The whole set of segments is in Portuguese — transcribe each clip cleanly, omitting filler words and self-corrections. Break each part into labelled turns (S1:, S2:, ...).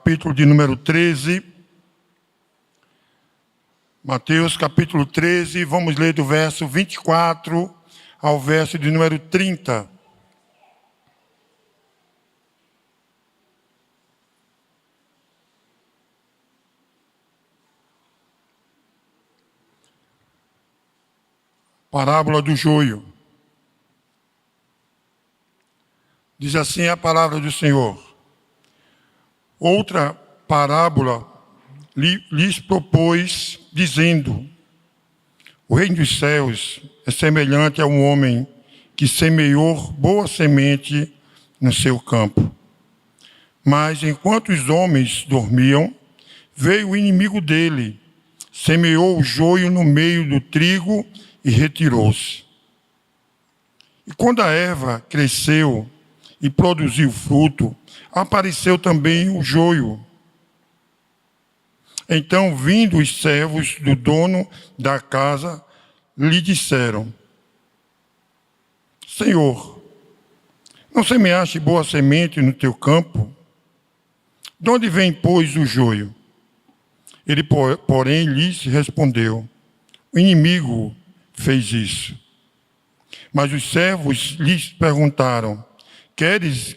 S1: capítulo de número 13. Mateus, capítulo 13, vamos ler do verso 24 ao verso de número 30. Parábola do joio. Diz assim a palavra do Senhor. Outra parábola lhes propôs, dizendo: o reino dos céus é semelhante a um homem que semeou boa semente no seu campo. Mas enquanto os homens dormiam, veio o inimigo dele, semeou o joio no meio do trigo e retirou-se. E quando a erva cresceu e produziu fruto, apareceu também o joio. Então, vindo os servos do dono da casa, lhe disseram: Senhor, não semeaste boa semente no teu campo? De onde vem, pois, o joio? Ele, porém, lhes respondeu: o inimigo fez isso. Mas os servos lhes perguntaram: queres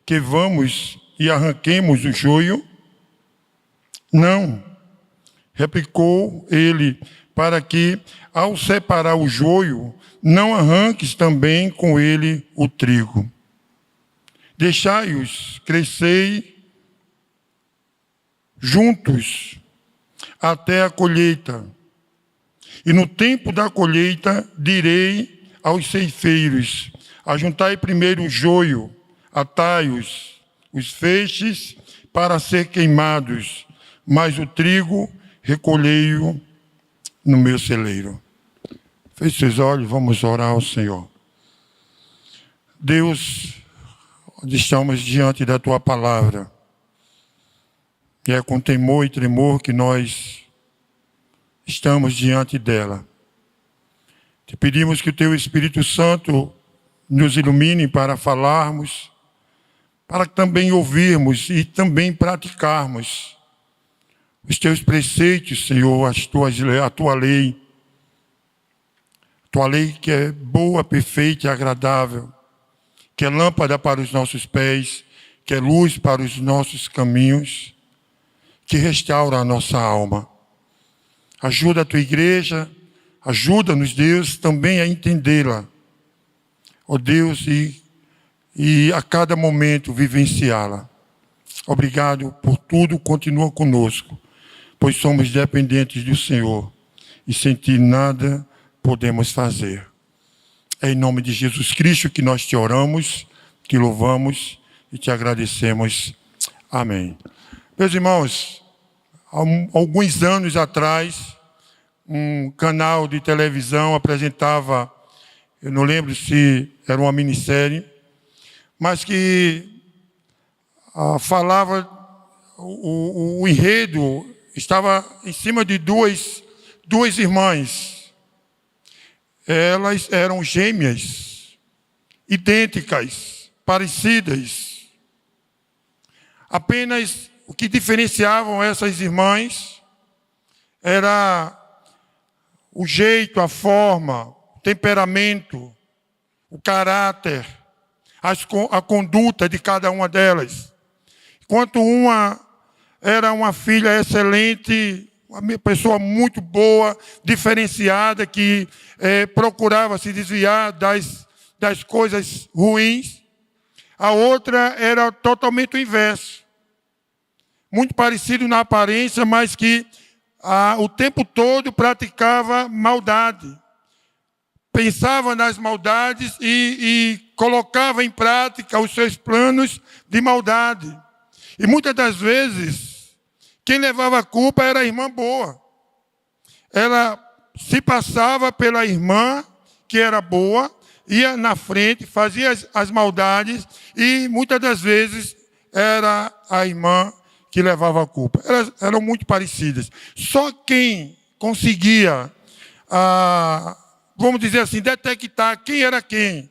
S1: que vamos e arranquemos o joio? Não, replicou ele, para que, ao separar o joio, não arranques também com ele o trigo. Deixai-os crescer juntos até a colheita. E no tempo da colheita direi aos ceifeiros: ajuntai primeiro o joio, atai-os, os feixes para ser queimados, mas o trigo recolhei-o no meu celeiro. Feche seus olhos, vamos orar ao Senhor. Deus, estamos diante da Tua palavra. E é com temor e tremor que nós estamos diante dela. Te pedimos que o Teu Espírito Santo nos ilumine para falarmos, para também ouvirmos e também praticarmos os Teus preceitos, Senhor, a Tua lei. Tua lei que é boa, perfeita e agradável, que é lâmpada para os nossos pés, que é luz para os nossos caminhos, que restaura a nossa alma. Ajuda a Tua igreja, ajuda-nos, Deus, também a entendê-la. Ó Deus, e a cada momento vivenciá-la. Obrigado por tudo, continua conosco, pois somos dependentes do Senhor e sem Ti nada podemos fazer. É em nome de Jesus Cristo que nós Te oramos, Te louvamos e Te agradecemos. Amém. Meus irmãos, há alguns anos atrás, um canal de televisão apresentava, eu não lembro se era uma minissérie, mas que falava, o enredo estava em cima de duas irmãs. Elas eram gêmeas, idênticas, parecidas. Apenas o que diferenciavam essas irmãs era o jeito, a forma, o temperamento, o caráter, a conduta de cada uma delas. Enquanto uma era uma filha excelente, uma pessoa muito boa, diferenciada, que procurava se desviar das coisas ruins, a outra era totalmente o inverso. Muito parecido na aparência, mas que o tempo todo praticava maldade. Pensava nas maldades e colocava em prática os seus planos de maldade. E muitas das vezes, quem levava a culpa era a irmã boa. Ela se passava pela irmã, que era boa, ia na frente, fazia as maldades, e muitas das vezes era a irmã que levava a culpa. Elas eram muito parecidas. Só quem conseguia, vamos dizer assim, detectar quem era quem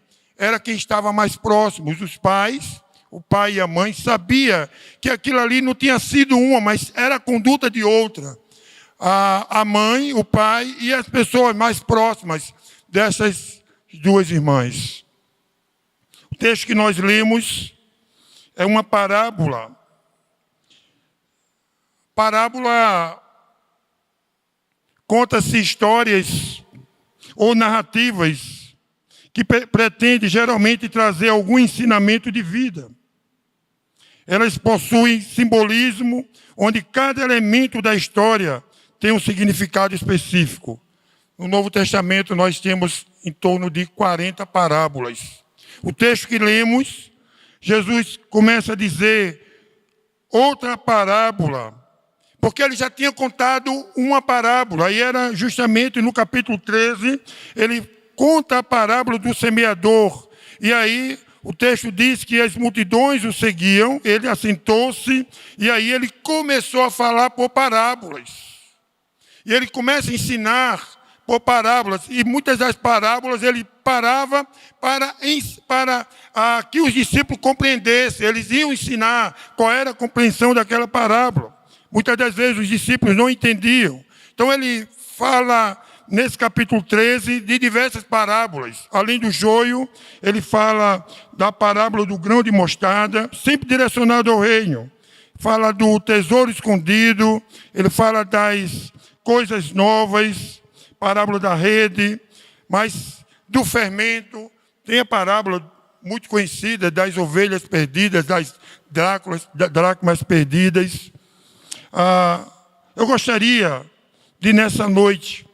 S1: estava mais próximo, os pais o pai e a mãe, sabia que aquilo ali não tinha sido uma, mas era a conduta de outra. A mãe, o pai e as pessoas mais próximas dessas duas irmãs. O texto que nós lemos é uma parábola. Parábola conta-se histórias ou narrativas que pretendem geralmente trazer algum ensinamento de vida. Elas possuem simbolismo, onde cada elemento da história tem um significado específico. No Novo Testamento nós temos em torno de 40 parábolas. O texto que lemos, Jesus começa a dizer outra parábola, porque ele já tinha contado uma parábola, e era justamente no capítulo 13, ele conta a parábola do semeador. E aí o texto diz que as multidões o seguiam, ele assentou-se, e aí ele começou a falar por parábolas. E ele começa a ensinar por parábolas, e muitas das parábolas ele parava para que os discípulos compreendessem. Eles iam ensinar qual era a compreensão daquela parábola. Muitas das vezes os discípulos não entendiam. Então ele fala, nesse capítulo 13, de diversas parábolas. Além do joio, ele fala da parábola do grão de mostarda, sempre direcionado ao reino. Fala do tesouro escondido, ele fala das coisas novas, parábola da rede, mas do fermento. Tem a parábola muito conhecida das ovelhas perdidas, das dracmas perdidas. Eu gostaria de, nessa noite,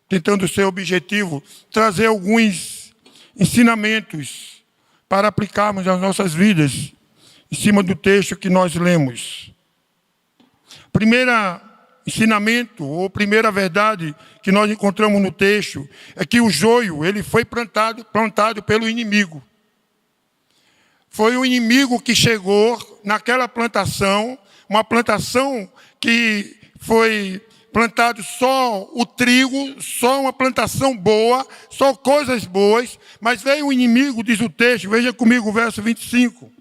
S1: tentando ser objetivo, trazer alguns ensinamentos para aplicarmos nas nossas vidas, em cima do texto que nós lemos. Primeiro ensinamento, ou primeira verdade que nós encontramos no texto, é que o joio, ele foi plantado pelo inimigo. Foi o inimigo que chegou naquela plantação, uma plantação que foi plantado só o trigo, só uma plantação boa, só coisas boas, mas veio o inimigo, diz o texto, veja comigo o verso 25.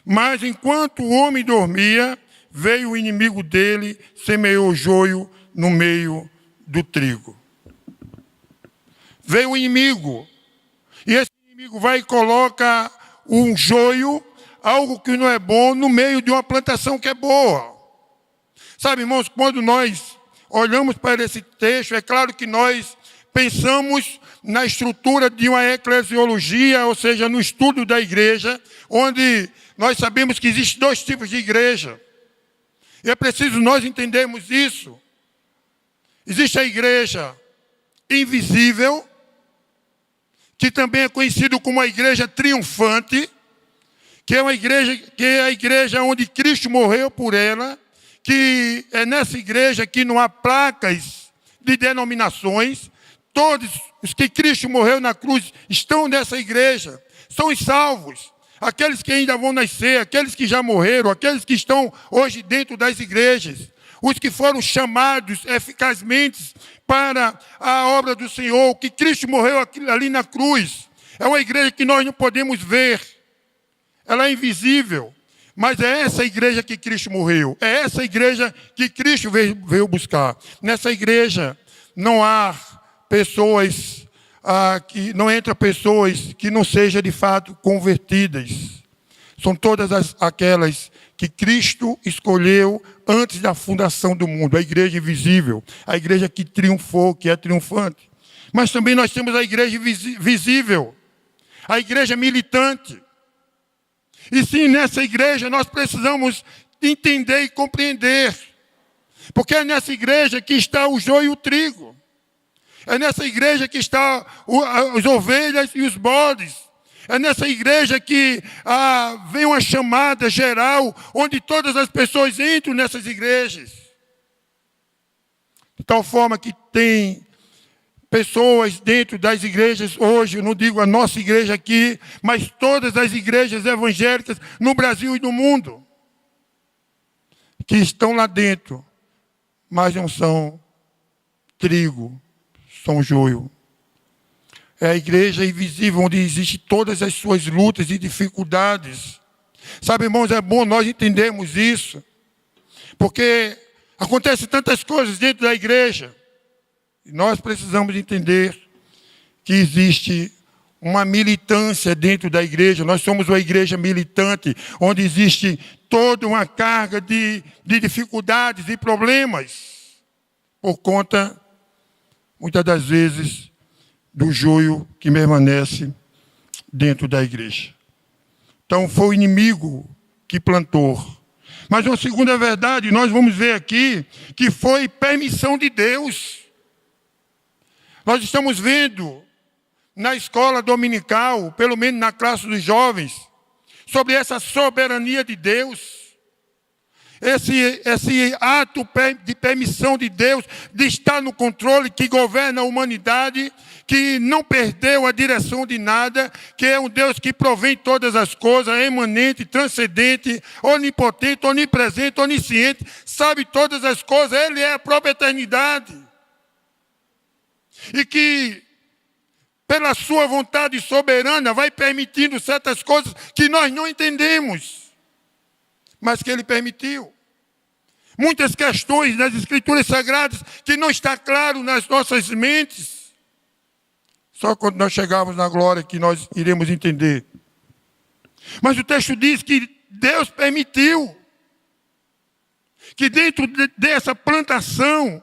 S1: Mas enquanto o homem dormia, veio o inimigo dele, semeou o joio no meio do trigo. Veio o inimigo, e esse inimigo vai e coloca um joio, algo que não é bom, no meio de uma plantação que é boa. Sabe, irmãos, quando nós olhamos para esse texto, é claro que nós pensamos na estrutura de uma eclesiologia, ou seja, no estudo da igreja, onde nós sabemos que existem dois tipos de igreja. E é preciso nós entendermos isso. Existe a igreja invisível, que também é conhecido como a igreja triunfante, que é a igreja onde Cristo morreu por ela, que é nessa igreja que não há placas de denominações. Todos os que Cristo morreu na cruz estão nessa igreja, são os salvos. Aqueles que ainda vão nascer, aqueles que já morreram, aqueles que estão hoje dentro das igrejas, os que foram chamados eficazmente para a obra do Senhor, que Cristo morreu ali na cruz. É uma igreja que nós não podemos ver, ela é invisível, mas é essa igreja que Cristo morreu, é essa igreja que Cristo veio buscar. Nessa igreja não há pessoas que não entra pessoas que não sejam de fato convertidas. São todas aquelas que Cristo escolheu antes da fundação do mundo. A igreja invisível, a igreja que triunfou, que é triunfante. Mas também nós temos a igreja visível, a igreja militante. E sim, nessa igreja nós precisamos entender e compreender. Porque é nessa igreja que está o joio e o trigo. É nessa igreja que estão as ovelhas e os bodes. É nessa igreja que vem uma chamada geral, onde todas as pessoas entram nessas igrejas. De tal forma que tem pessoas dentro das igrejas hoje, eu não digo a nossa igreja aqui, mas todas as igrejas evangélicas no Brasil e no mundo, que estão lá dentro, mas não são trigo, são joio. é a igreja invisível, onde existem todas as suas lutas e dificuldades. Sabe, irmãos, é bom nós entendermos isso, porque acontecem tantas coisas dentro da igreja, e nós precisamos entender que existe uma militância dentro da igreja. Nós somos uma igreja militante, onde existe toda uma carga de dificuldades e problemas, por conta, muitas das vezes, do joio que permanece dentro da igreja. Então, foi o inimigo que plantou. Mas uma segunda verdade, nós vamos ver aqui, que foi permissão de Deus. Nós estamos vendo na escola dominical, pelo menos na classe dos jovens, sobre essa soberania de Deus. Esse ato de permissão de Deus, de estar no controle, que governa a humanidade, que não perdeu a direção de nada, que é um Deus que provém todas as coisas, é emanente, transcendente, onipotente, onipresente, onisciente, sabe todas as coisas, Ele é a própria eternidade. E que, pela sua vontade soberana, vai permitindo certas coisas que nós não entendemos, mas que Ele permitiu. Muitas questões nas Escrituras Sagradas que não está claro nas nossas mentes. Só quando nós chegarmos na glória que nós iremos entender. Mas o texto diz que Deus permitiu que dentro dessa plantação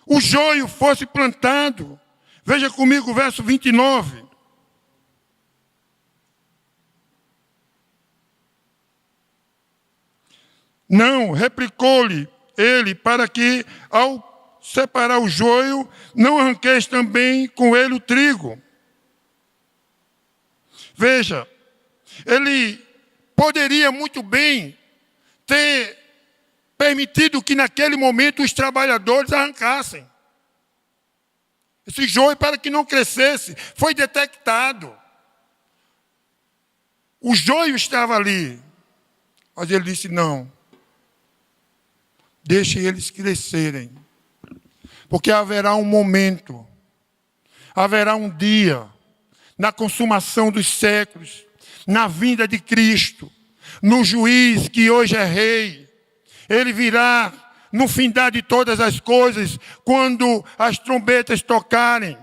S1: o joio fosse plantado. Veja comigo o verso 29. Não, replicou-lhe ele, para que, ao separar o joio, não arranqueis também com ele o trigo. Veja, ele poderia muito bem ter permitido que naquele momento os trabalhadores arrancassem esse joio para que não crescesse. Foi detectado. O joio estava ali. Mas ele disse, não. Deixe eles crescerem. Porque haverá um momento, haverá um dia, na consumação dos séculos, na vinda de Cristo, no juiz que hoje é rei. Ele virá no findar de todas as coisas, quando as trombetas tocarem,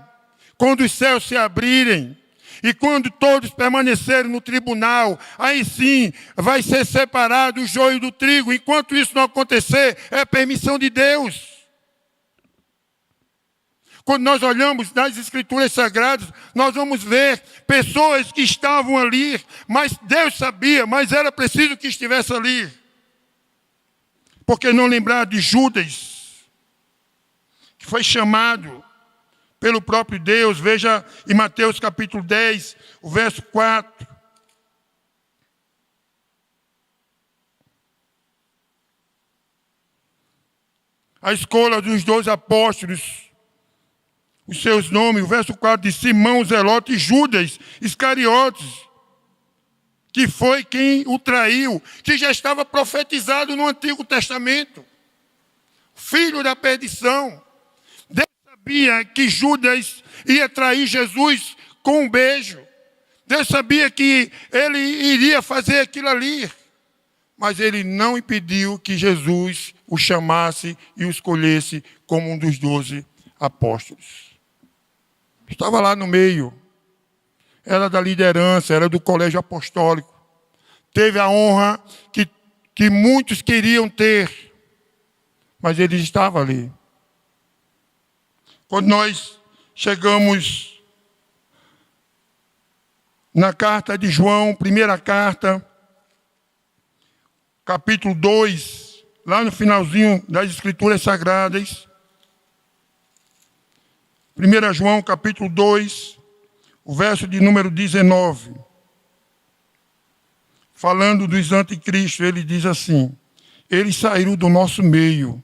S1: quando os céus se abrirem, e quando todos permanecerem no tribunal, aí sim vai ser separado o joio do trigo. Enquanto isso não acontecer, é permissão de Deus. Quando nós olhamos nas Escrituras Sagradas, nós vamos ver pessoas que estavam ali, mas Deus sabia, mas era preciso que estivesse ali. Por que não lembrar de Judas, que foi chamado pelo próprio Deus? Veja em Mateus capítulo 10, o verso 4. A escolha dos 12 apóstolos, os seus nomes, o verso 4 de Simão, Zelote e Judas Iscariotes, que foi quem o traiu, que já estava profetizado no Antigo Testamento. Filho da perdição. Deus sabia que Judas ia trair Jesus com um beijo. Deus sabia que ele iria fazer aquilo ali. Mas ele não impediu que Jesus o chamasse e o escolhesse como um dos 12 apóstolos. Estava lá no meio. Era da liderança, era do colégio apostólico. Teve a honra que muitos queriam ter. Mas ele estava ali. Quando nós chegamos na carta de João, primeira carta, capítulo 2, lá no finalzinho das Escrituras Sagradas, 1 João, capítulo 2, o verso de número 19. Falando dos anticristos, ele diz assim: eles saíram do nosso meio,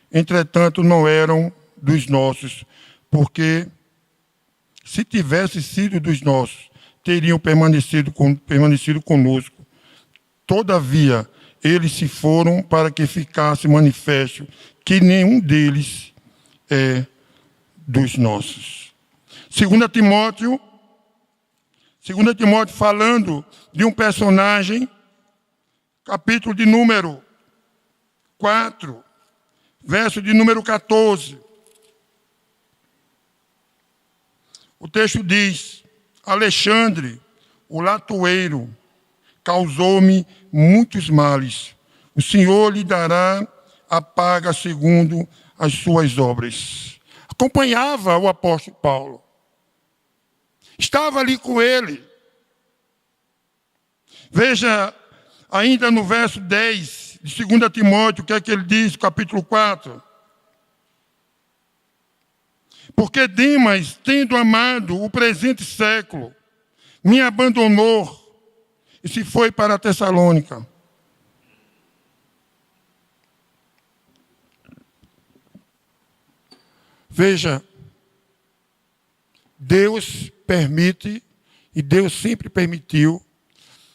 S1: entretanto não eram dos nossos, porque se tivessem sido dos nossos, teriam permanecido conosco. Todavia, eles se foram para que ficasse manifesto que nenhum deles é dos nossos. Timóteo, 2 Timóteo falando de um personagem, capítulo de número 4, verso de número 14. O texto diz: Alexandre, o latoeiro, causou-me muitos males. O Senhor lhe dará a paga segundo as suas obras. Acompanhava o apóstolo Paulo. Estava ali com ele. Veja, ainda no verso 10 de 2 Timóteo, o que é que ele diz, capítulo 4. Porque Demas, tendo amado o presente século, me abandonou e se foi para a Tessalônica. Veja, Deus permite, e Deus sempre permitiu,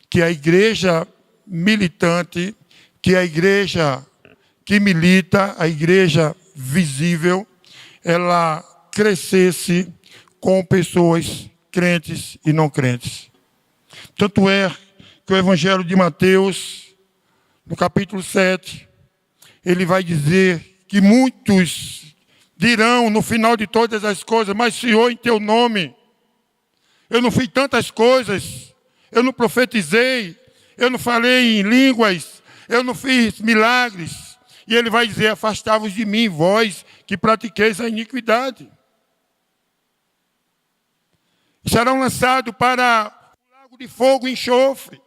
S1: que a igreja militante, que a igreja que milita, a igreja visível, ela crescesse com pessoas crentes e não crentes. Tanto é que o Evangelho de Mateus, no capítulo 7, ele vai dizer que muitos dirão no final de todas as coisas: mas Senhor, em teu nome, eu não fiz tantas coisas, eu não profetizei, eu não falei em línguas, eu não fiz milagres. E ele vai dizer: afastai-vos de mim, vós que pratiqueis a iniquidade. Serão lançados para o lago de fogo e enxofre.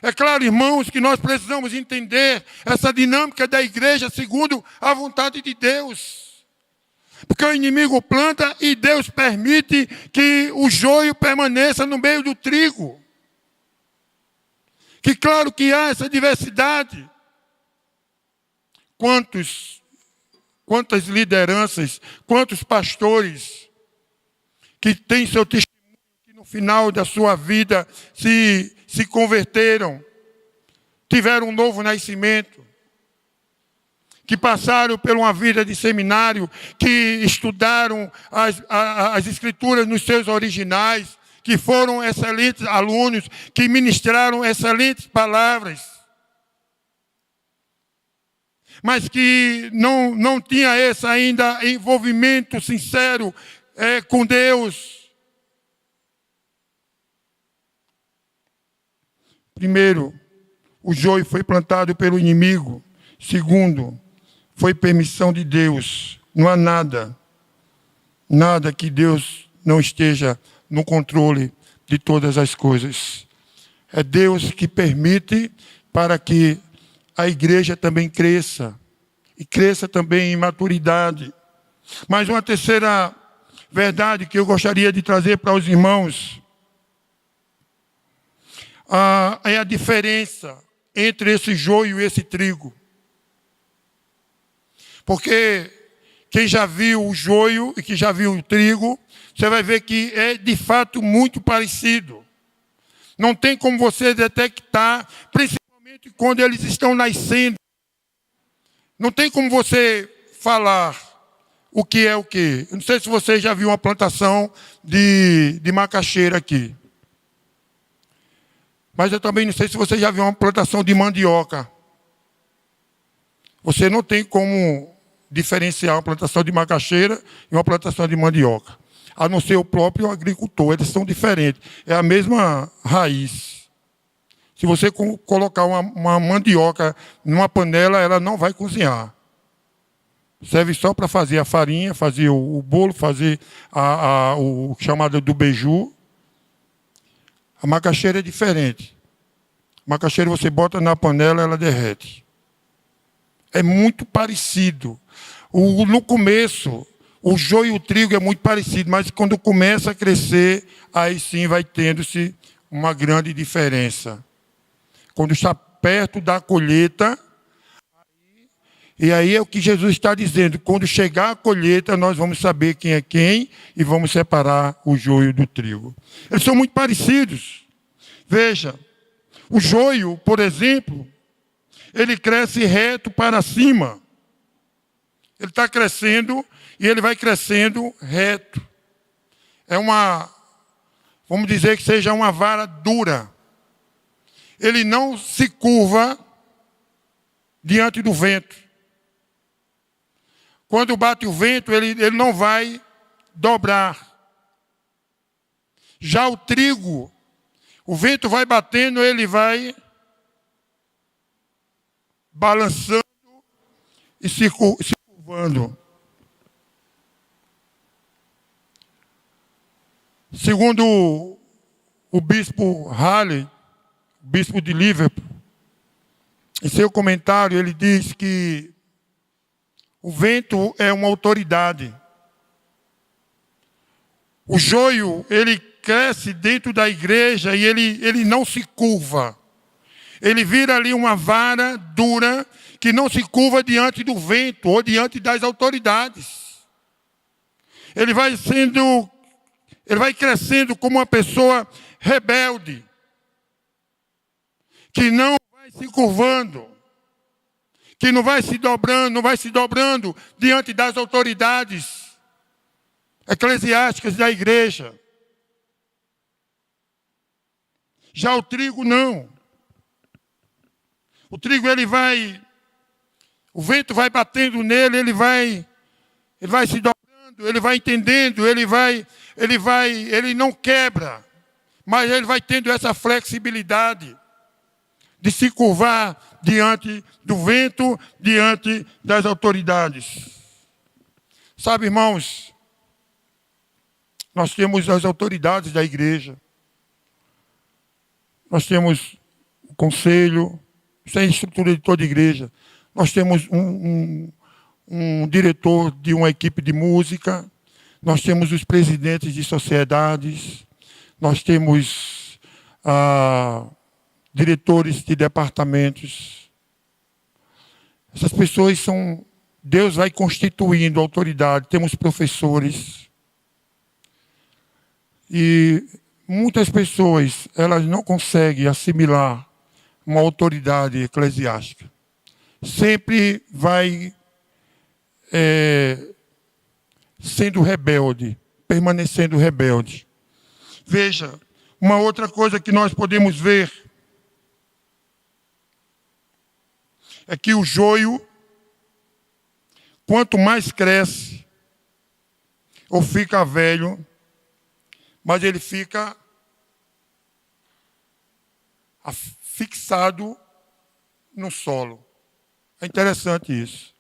S1: É claro, irmãos, que nós precisamos entender essa dinâmica da igreja segundo a vontade de Deus. Porque o inimigo planta e Deus permite que o joio permaneça no meio do trigo. Que claro que há essa diversidade. Quantas lideranças, quantos pastores que têm seu testemunho, que no final da sua vida se converteram, tiveram um novo nascimento, que passaram por uma vida de seminário, que estudaram as escrituras nos seus originais, que foram excelentes alunos, que ministraram excelentes palavras, mas que não tinha esse ainda envolvimento sincero com Deus. Primeiro, o joio foi plantado pelo inimigo. Segundo, foi permissão de Deus. Não há nada que Deus não esteja no controle de todas as coisas. É Deus que permite para que a igreja também cresça. E cresça também em maturidade. Mas uma terceira verdade que eu gostaria de trazer para os irmãos é a diferença entre esse joio e esse trigo. Porque quem já viu o joio e que já viu o trigo, você vai ver que é de fato muito parecido. Não tem como você detectar, principalmente quando eles estão nascendo. Não tem como você falar o que é o quê. Eu não sei se você já viu uma plantação de macaxeira aqui. Mas eu também não sei se você já viu uma plantação de mandioca. Você não tem como diferenciar uma plantação de macaxeira e uma plantação de mandioca. A não ser o próprio agricultor, eles são diferentes. É a mesma raiz. Se você colocar uma mandioca numa panela, ela não vai cozinhar. Serve só para fazer a farinha, fazer o bolo, fazer o chamado do beiju. A macaxeira é diferente. A macaxeira você bota na panela, ela derrete. É muito parecido. No começo, o joio e o trigo é muito parecido, mas quando começa a crescer, aí sim vai tendo-se uma grande diferença. Quando está perto da colheita, e aí é o que Jesus está dizendo: quando chegar a colheita, nós vamos saber quem é quem e vamos separar o joio do trigo. Eles são muito parecidos. Veja, o joio, por exemplo, ele cresce reto para cima. Ele está crescendo e ele vai crescendo reto. Vamos dizer que seja uma vara dura. Ele não se curva diante do vento. Quando bate o vento, ele não vai dobrar. Já o trigo, o vento vai batendo, ele vai balançando e se curvando. Segundo o bispo Halley, bispo de Liverpool, em seu comentário, ele diz que o vento é uma autoridade. O joio, ele cresce dentro da igreja e ele não se curva. Ele vira ali uma vara dura que não se curva diante do vento ou diante das autoridades. Ele vai crescendo como uma pessoa rebelde, que não vai se curvando, que não vai se dobrando diante das autoridades eclesiásticas da igreja. Já o trigo não. O trigo o vento vai batendo nele, ele vai se dobrando, ele vai entendendo, ele não quebra, mas ele vai tendo essa flexibilidade de se curvar diante do vento, diante das autoridades. Sabe, irmãos, nós temos as autoridades da igreja, nós temos o conselho, isso é a estrutura de toda a igreja. Nós temos um diretor de uma equipe de música, nós temos os presidentes de sociedades, nós temos diretores de departamentos. Essas pessoas Deus vai constituindo autoridade, temos professores. E muitas pessoas, elas não conseguem assimilar uma autoridade eclesiástica. Sempre vai sendo rebelde, permanecendo rebelde. Veja, uma outra coisa que nós podemos ver é que o joio, quanto mais cresce ou fica velho, mas ele fica fixado no solo. É interessante isso.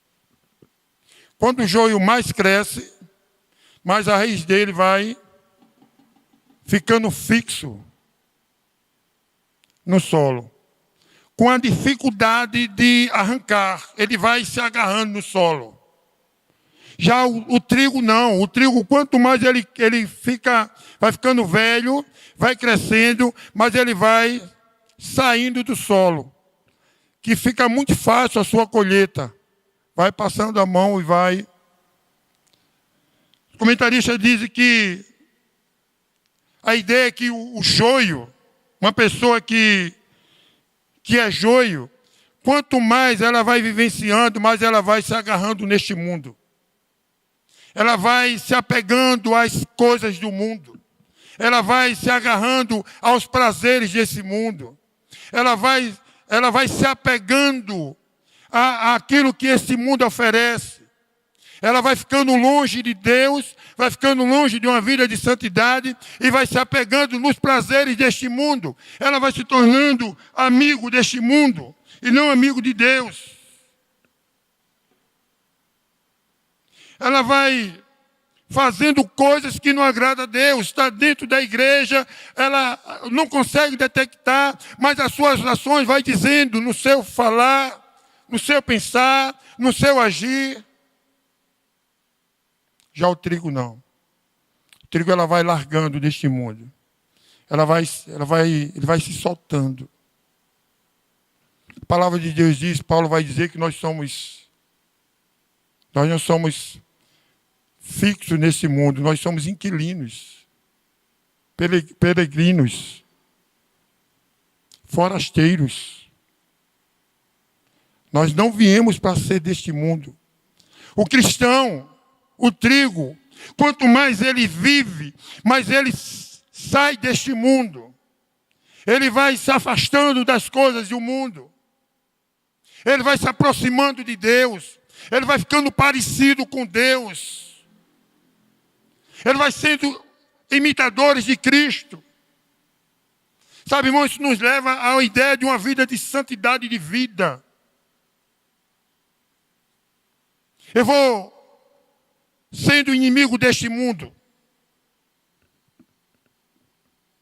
S1: Quando o joio mais cresce, mais a raiz dele vai ficando fixo no solo. Com a dificuldade de arrancar, ele vai se agarrando no solo. Já o trigo não. O trigo, quanto mais ele vai ficando velho, vai crescendo, mas ele vai saindo do solo. Que fica muito fácil a sua colheita. Vai passando a mão e vai. Os comentaristas dizem que a ideia é que o joio, uma pessoa que é joio, quanto mais ela vai vivenciando, mais ela vai se agarrando neste mundo. Ela vai se apegando às coisas do mundo. Ela vai se agarrando aos prazeres desse mundo. Ela vai se apegando àquilo que esse mundo oferece. Ela vai ficando longe de Deus, vai ficando longe de uma vida de santidade e vai se apegando nos prazeres deste mundo. Ela vai se tornando amigo deste mundo e não amigo de Deus. Ela vai fazendo coisas que não agradam a Deus, está dentro da igreja, ela não consegue detectar, mas as suas ações vai dizendo no seu falar, no seu pensar, no seu agir. Já o trigo não. O trigo ela vai largando deste mundo. Ele vai se soltando. A palavra de Deus diz, Paulo vai dizer que nós não somos fixos nesse mundo, nós somos inquilinos, peregrinos, forasteiros. Nós não viemos para ser deste mundo. O cristão, o trigo, quanto mais ele vive, mais ele sai deste mundo. Ele vai se afastando das coisas do mundo. Ele vai se aproximando de Deus. Ele vai ficando parecido com Deus. Ele vai sendo imitadores de Cristo. Sabe, irmão, isso nos leva à ideia de uma vida de santidade de vida. Eu vou sendo inimigo deste mundo.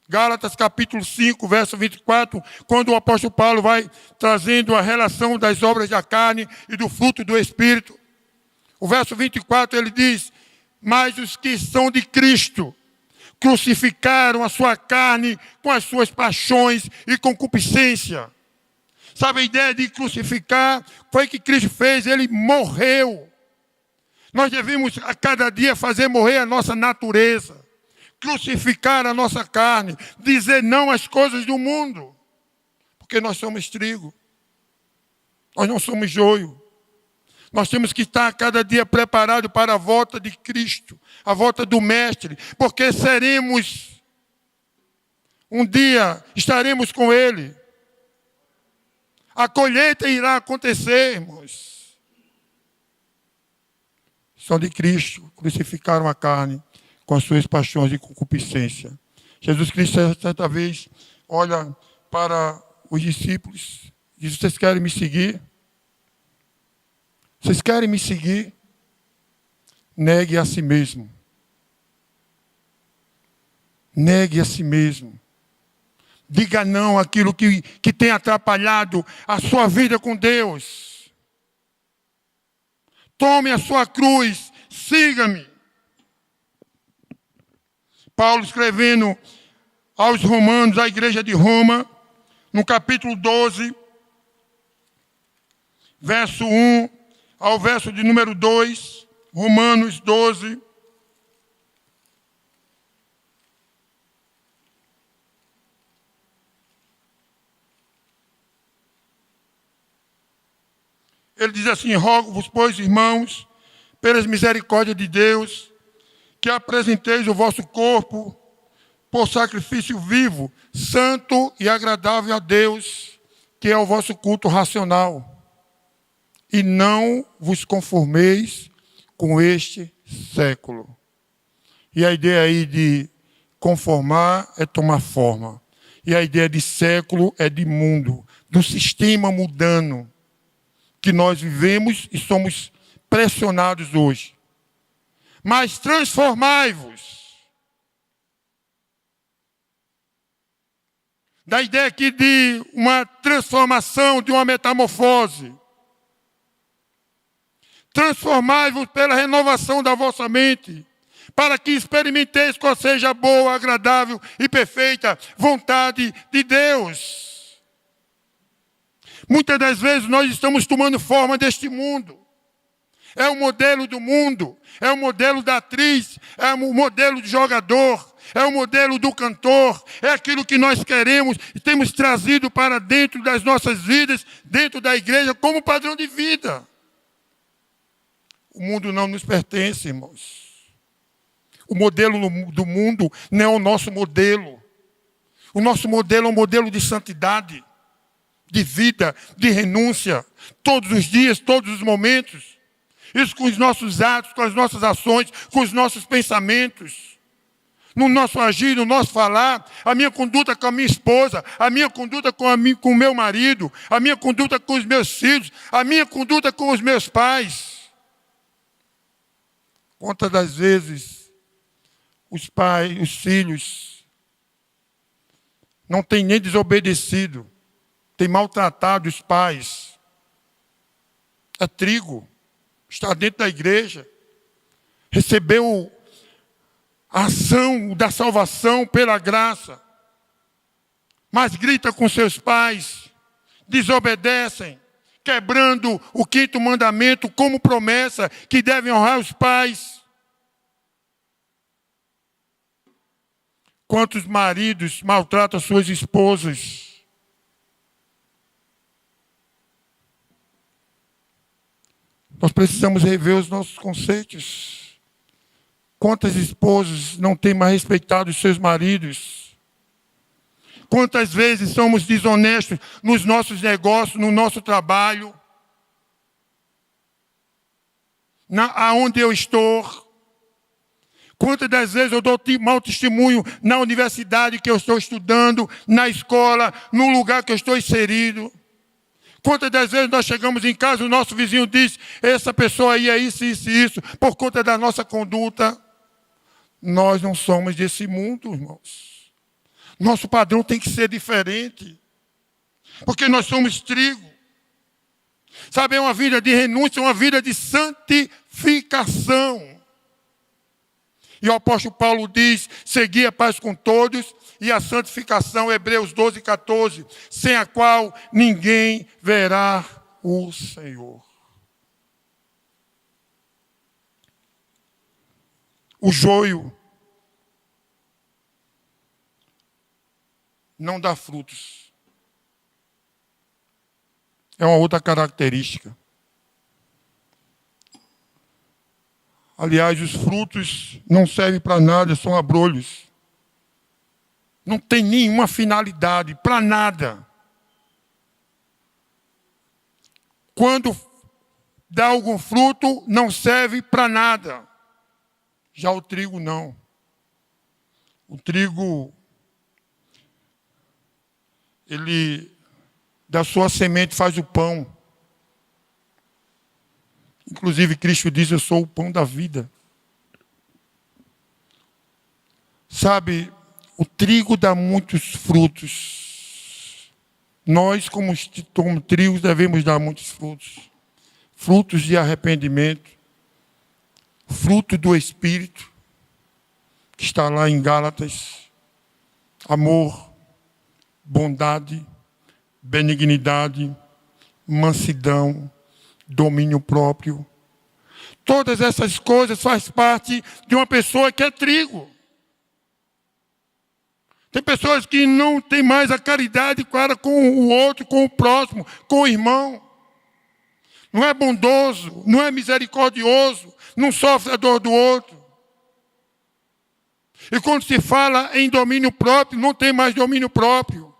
S1: Gálatas capítulo 5, verso 24, quando o apóstolo Paulo vai trazendo a relação das obras da carne e do fruto do Espírito. O verso 24 ele diz: mas os que são de Cristo crucificaram a sua carne com as suas paixões e concupiscência. Sabe a ideia de crucificar? Foi o que Cristo fez, ele morreu. Nós devemos a cada dia fazer morrer a nossa natureza. Crucificar a nossa carne, dizer não às coisas do mundo, porque nós somos trigo, nós não somos joio. Nós temos que estar a cada dia preparados para a volta de Cristo, a volta do Mestre, porque seremos, um dia estaremos com Ele. A colheita irá acontecer, irmãos. São de Cristo, crucificaram a carne com as suas paixões e concupiscência. Jesus Cristo, certa vez, olha para os discípulos e diz: vocês querem me seguir? Vocês querem me seguir? Negue a si mesmo. Negue a si mesmo. Diga não àquilo que tem atrapalhado a sua vida com Deus. Tome a sua cruz, siga-me. Paulo escrevendo aos romanos, à igreja de Roma, no capítulo 12, verso 1 ao verso de número 2, Romanos 12. Ele diz assim: rogo-vos, pois, irmãos, pelas misericórdias de Deus, que apresenteis o vosso corpo por sacrifício vivo, santo e agradável a Deus, que é o vosso culto racional. E não vos conformeis com este século. E a ideia aí de conformar é tomar forma. E a ideia de século é de mundo, do sistema mudando, que nós vivemos e somos pressionados hoje. Mas transformai-vos. Da ideia aqui de uma transformação, de uma metamorfose. Transformai-vos pela renovação da vossa mente, para que experimenteis qual seja a boa, agradável e perfeita vontade de Deus. Muitas das vezes nós estamos tomando forma deste mundo. É o modelo do mundo, é o modelo da atriz, é o modelo do jogador, é o modelo do cantor, é aquilo que nós queremos e temos trazido para dentro das nossas vidas, dentro da igreja, como padrão de vida. O mundo não nos pertence, irmãos. O modelo do mundo não é o nosso modelo. O nosso modelo é um modelo de santidade, de vida, de renúncia, todos os dias, todos os momentos. Isso com os nossos atos, com as nossas ações, com os nossos pensamentos. No nosso agir, no nosso falar, a minha conduta com a minha esposa, a minha conduta com o meu marido, a minha conduta com os meus filhos, a minha conduta com os meus pais. Quantas das vezes os pais, os filhos, não têm nem desobedecido, têm maltratado os pais. É trigo. Está dentro da igreja, recebeu a ação da salvação pela graça, mas grita com seus pais, desobedecem, quebrando o 5º mandamento como promessa que devem honrar os pais. Quantos maridos maltratam suas esposas? Nós precisamos rever os nossos conceitos. Quantas esposas não têm mais respeitado os seus maridos? Quantas vezes somos desonestos nos nossos negócios, no nosso trabalho? Aonde eu estou? Quantas das vezes eu dou mau testemunho na universidade que eu estou estudando, na escola, no lugar que eu estou inserido? Quantas das vezes nós chegamos em casa e o nosso vizinho diz, essa pessoa aí é isso, isso e isso, por conta da nossa conduta? Nós não somos desse mundo, irmãos. Nosso padrão tem que ser diferente. Porque nós somos trigo. Sabe, é uma vida de renúncia, uma vida de santificação. E o apóstolo Paulo diz, segui a paz com todos e a santificação, Hebreus 12, 14, sem a qual ninguém verá o Senhor. O joio não dá frutos. É uma outra característica. Aliás, os frutos não servem para nada, são abrolhos. Não tem nenhuma finalidade, para nada. Quando dá algum fruto, não serve para nada. Já o trigo não. O trigo, ele, da sua semente faz o pão. Inclusive, Cristo diz, eu sou o pão da vida. Sabe, o trigo dá muitos frutos. Nós, como trigos, devemos dar muitos frutos. Frutos de arrependimento. Fruto do Espírito, que está lá em Gálatas. Amor, bondade, benignidade, mansidão, domínio próprio. Todas essas coisas fazem parte de uma pessoa que é trigo. Tem pessoas que não têm mais a caridade para com o outro, com o próximo, com o irmão. Não é bondoso, não é misericordioso, não sofre a dor do outro. E quando se fala em domínio próprio, não tem mais domínio próprio.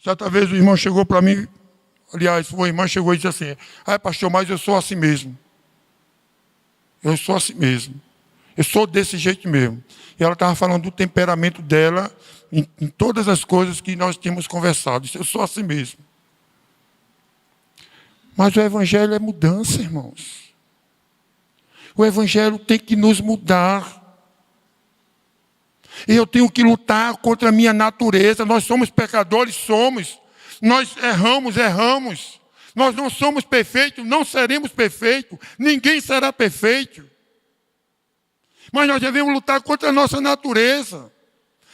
S1: Certa vez o irmão chegou para mim, aliás, o irmão chegou e disse assim, pastor, mas eu sou assim mesmo. Eu sou assim mesmo. Eu sou desse jeito mesmo. E ela estava falando do temperamento dela em todas as coisas que nós tínhamos conversado. Eu sou assim mesmo. Mas o Evangelho é mudança, irmãos. O Evangelho tem que nos mudar. E eu tenho que lutar contra a minha natureza. Nós somos pecadores, somos. Nós erramos. Nós não somos perfeitos, não seremos perfeitos. Ninguém será perfeito. Mas nós devemos lutar contra a nossa natureza.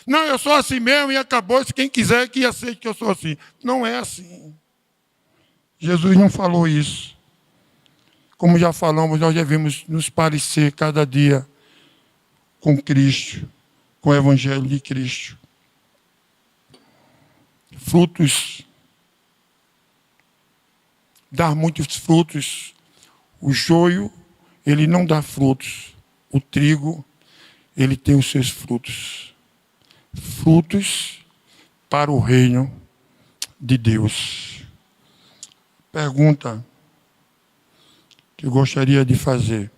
S1: Não, eu sou assim mesmo e acabou. Se quem quiser que aceite que eu sou assim. Não é assim. Jesus não falou isso. Como já falamos, nós devemos nos parecer cada dia com Cristo, com o Evangelho de Cristo. Frutos. Dar muitos frutos. O joio, ele não dá frutos. O trigo, ele tem os seus frutos. Frutos para o reino de Deus. Pergunta que eu gostaria de fazer.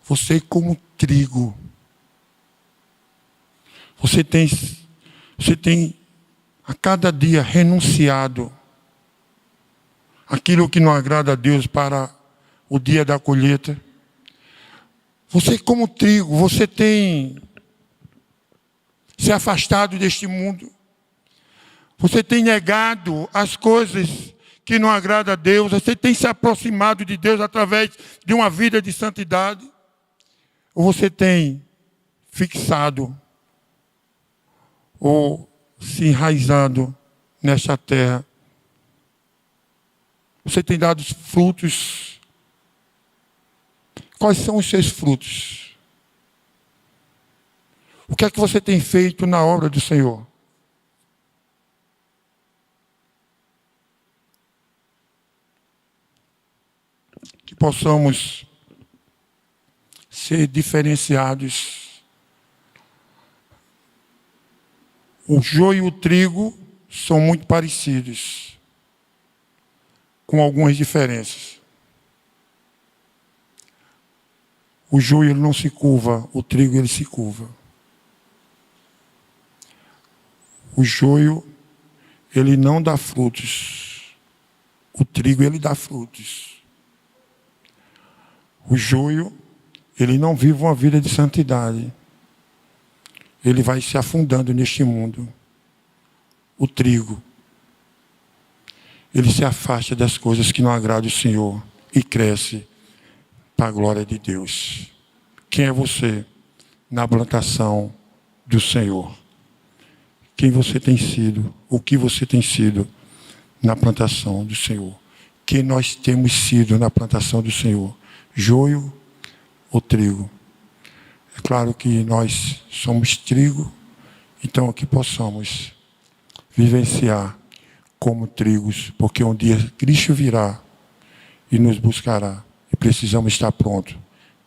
S1: Você como trigo, você tem a cada dia renunciado aquilo que não agrada a Deus para o dia da colheita? Você como trigo, você tem se afastado deste mundo? Você tem negado as coisas que não agradam a Deus? Você tem se aproximado de Deus através de uma vida de santidade? Ou você tem fixado ou se enraizado nesta terra? Você tem dado frutos? Quais são os seus frutos? O que é que você tem feito na obra do Senhor? que possamos ser diferenciados. O joio e o trigo são muito parecidos, com algumas diferenças. O joio ele não se curva, o trigo ele se curva. O joio ele não dá frutos, o trigo ele dá frutos. O joio ele não vive uma vida de santidade, ele vai se afundando neste mundo. O trigo ele se afasta das coisas que não agradam o Senhor e cresce para a glória de Deus. Quem é você na plantação do Senhor? Quem você tem sido? O que você tem sido na plantação do Senhor? Quem nós temos sido na plantação do Senhor? Joio ou trigo? É claro que nós somos trigo, então que possamos vivenciar como trigos, porque um dia Cristo virá e nos buscará. E precisamos estar prontos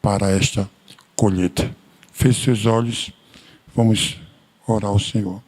S1: para esta colheita. Feche seus olhos, vamos orar ao Senhor.